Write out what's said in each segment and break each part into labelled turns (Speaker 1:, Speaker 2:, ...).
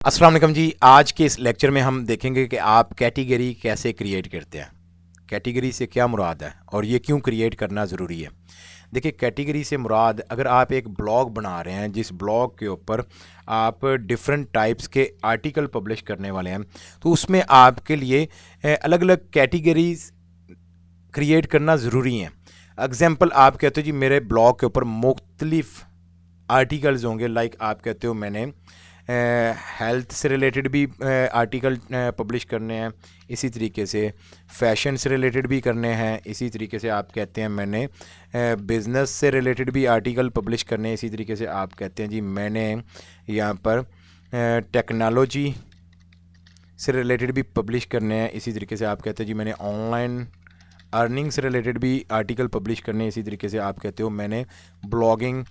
Speaker 1: अस्सलाम वालेकुम जी। आज के इस लेक्चर में हम देखेंगे कि आप कैटेगरी कैसे क्रिएट करते हैं। कैटेगरी से क्या मुराद है और ये क्यों क्रिएट करना ज़रूरी है। देखिए, कैटेगरी से मुराद, अगर आप एक ब्लॉग बना रहे हैं जिस ब्लॉग के ऊपर आप डिफरेंट टाइप्स के आर्टिकल पब्लिश करने वाले हैं, तो उसमें आपके लिए अलग अलग कैटेगरीज क्रिएट करना ज़रूरी हैं। एग्जाम्पल, आप कहते हो जी मेरे ब्लॉग के ऊपर मुख्तलिफ आर्टिकल्स होंगे, लाइक आप कहते हो मैंने हेल्थ से रिलेटेड भी आर्टिकल पब्लिश करने हैं, इसी तरीके से फैशन से रिलेटेड भी करने हैं, इसी तरीके से आप कहते हैं मैंने बिज़नेस से रिलेटेड भी आर्टिकल पब्लिश करने हैं, इसी तरीके से आप कहते हैं जी मैंने यहाँ पर टेक्नोलॉजी से रिलेटेड भी पब्लिश करने हैं, इसी तरीके से आप कहते हैं जी मैंने ऑनलाइन अर्निंग से रिलेटेड भी आर्टिकल पब्लिश करने हैं, इसी तरीके से आप कहते हो मैंने ब्लॉगिंग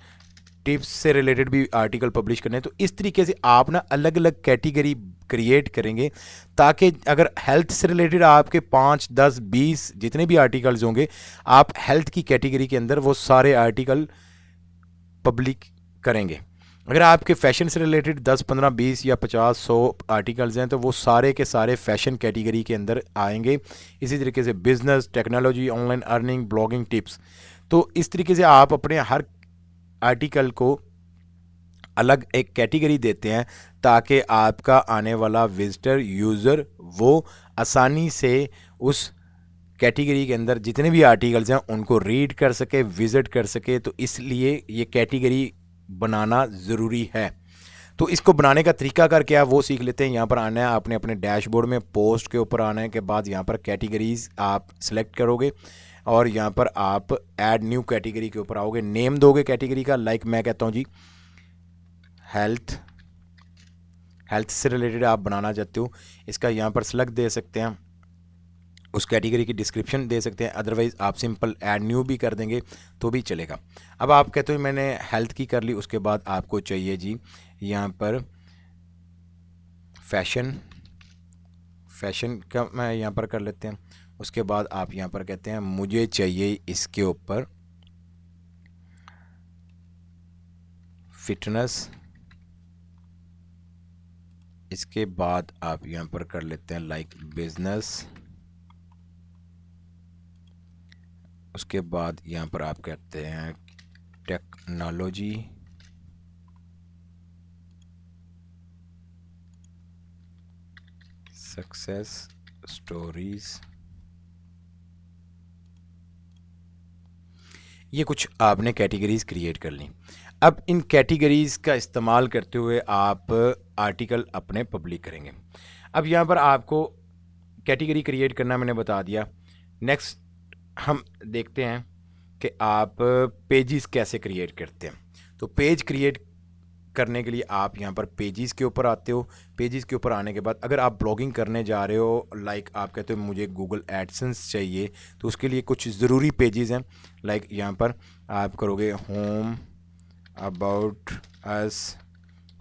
Speaker 1: टिप्स से रिलेटेड भी आर्टिकल पब्लिश करने हैं। तो इस तरीके से आप ना अलग अलग कैटेगरी क्रिएट करेंगे, ताकि अगर हेल्थ से रिलेटेड आपके 5, 10, 20 जितने भी आर्टिकल्स होंगे, आप हेल्थ की कैटेगरी के अंदर वो सारे आर्टिकल पब्लिक करेंगे। अगर आपके फैशन से रिलेटेड 10, 15, 20 या 50, 100 आर्टिकल्स हैं, तो वो सारे के सारे फैशन कैटेगरी के अंदर आएंगे। इसी तरीके से business, technology, online earning, blogging tips. तो इस तरीके से आप अपने हर आर्टिकल को अलग एक कैटेगरी देते हैं, ताकि आपका आने वाला विजिटर, यूज़र, वो आसानी से उस कैटेगरी के अंदर जितने भी आर्टिकल्स हैं उनको रीड कर सके, विज़िट कर सके। तो इसलिए ये कैटेगरी बनाना ज़रूरी है। तो इसको बनाने का तरीका कर क्या है वो सीख लेते हैं। यहाँ पर आना है, आपने अपने डैशबोर्ड में पोस्ट के ऊपर आने के बाद यहाँ पर कैटेगरीज आप सेलेक्ट करोगे और यहाँ पर आप ऐड न्यू कैटेगरी के ऊपर आओगे, नेम दोगे कैटेगरी का। लाइक मैं कहता हूँ जी हेल्थ, हेल्थ से रिलेटेड आप बनाना चाहते हो, इसका यहाँ पर सेलेक्ट दे सकते हैं, उस कैटेगरी की डिस्क्रिप्शन दे सकते हैं। अदरवाइज़ आप सिंपल ऐड न्यू भी कर देंगे तो भी चलेगा। अब आप कहते हो मैंने हेल्थ की कर ली, उसके बाद आपको चाहिए जी यहाँ पर फैशन, फैशन का मैं यहाँ पर कर लेते हैं। उसके बाद आप यहाँ पर कहते हैं मुझे चाहिए इसके ऊपर फिटनेस। इसके बाद आप यहाँ पर कर लेते हैं लाइक बिजनेस। उसके बाद यहाँ पर आप कहते हैं टेक्नोलॉजी। Success stories. ये कुछ आपने कैटेगरीज क्रिएट कर ली। अब इन कैटेगरीज का इस्तेमाल करते हुए आप आर्टिकल अपने पब्लिक करेंगे। अब यहाँ पर आपको कैटेगरी क्रिएट करना मैंने बता दिया। नेक्स्ट हम देखते हैं कि आप पेजेस कैसे क्रिएट करते हैं। तो पेज क्रिएट करने के लिए आप यहाँ पर पेजेस के ऊपर आते हो। पेजेस के ऊपर आने के बाद अगर आप ब्लॉगिंग करने जा रहे हो, लाइक आप कहते हो मुझे गूगल एडसेंस चाहिए, तो उसके लिए कुछ ज़रूरी पेजेस हैं। लाइक यहाँ पर आप करोगे home, about us,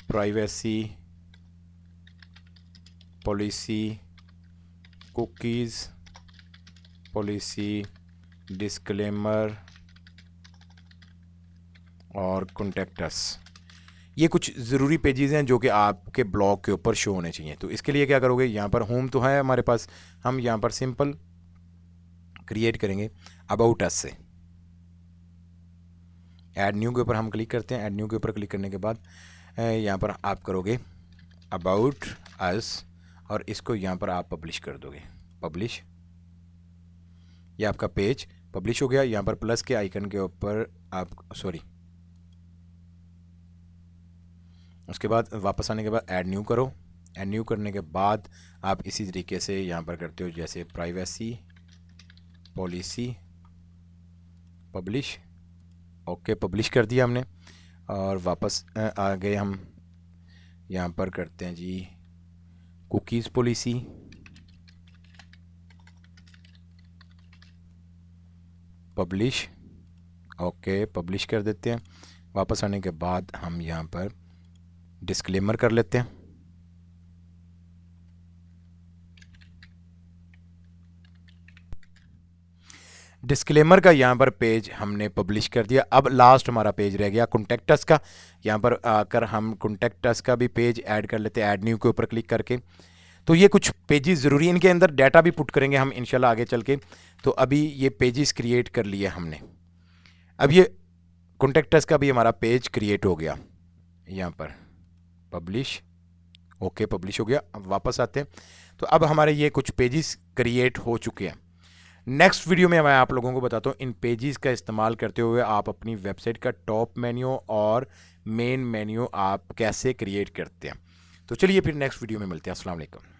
Speaker 1: privacy policy, cookies policy, disclaimer और कॉन्टैक्ट अस। ये कुछ ज़रूरी पेजेस हैं जो कि आपके ब्लॉग के ऊपर शो होने चाहिए। तो इसके लिए क्या करोगे, यहाँ पर होम तो है हमारे पास, हम यहाँ पर सिंपल क्रिएट करेंगे अबाउट अस से। ऐड न्यू के ऊपर हम क्लिक करते हैं। ऐड न्यू के ऊपर क्लिक करने के बाद यहाँ पर आप करोगे अबाउट अस और इसको यहाँ पर आप पब्लिश कर दोगे। पब्लिश, ये आपका पेज पब्लिश हो गया। यहाँ पर प्लस के आइकन के ऊपर आप उसके बाद वापस आने के बाद ऐड न्यू करो। ऐड न्यू करने के बाद आप इसी तरीके से यहाँ पर करते हो, जैसे privacy policy publish. Okay, publish कर दिया हमने और वापस आ गए हम। यहाँ पर करते हैं जी cookies policy, publish. Okay, publish कर देते हैं। वापस आने के बाद हम यहाँ पर डिस्क्लेमर कर लेते हैं। डिस्क्लेमर का यहाँ पर पेज हमने पब्लिश कर दिया। अब लास्ट हमारा पेज रह गया कॉन्टैक्ट अस का। यहाँ पर आकर हम कॉन्टैक्ट अस का भी पेज ऐड कर लेते हैं, ऐड न्यू के ऊपर क्लिक करके। तो ये कुछ पेजेस ज़रूरी है, इनके अंदर डाटा भी पुट करेंगे हम इंशाल्लाह आगे चल के। तो अभी ये पेजेस क्रिएट कर लिए हमने। अब ये कॉन्टैक्ट अस का भी हमारा पेज क्रिएट हो गया, यहाँ पर पब्लिश, ओके पब्लिश हो गया। अब वापस आते हैं, तो अब हमारे ये कुछ पेजेस क्रिएट हो चुके हैं। नेक्स्ट वीडियो में मैं आप लोगों को बताता हूँ इन पेजेस का इस्तेमाल करते हुए आप अपनी वेबसाइट का टॉप मेन्यू और मेन मेन्यू आप कैसे क्रिएट करते हैं। तो चलिए फिर नेक्स्ट वीडियो में मिलते हैं। अस्सलाम वालेकुम।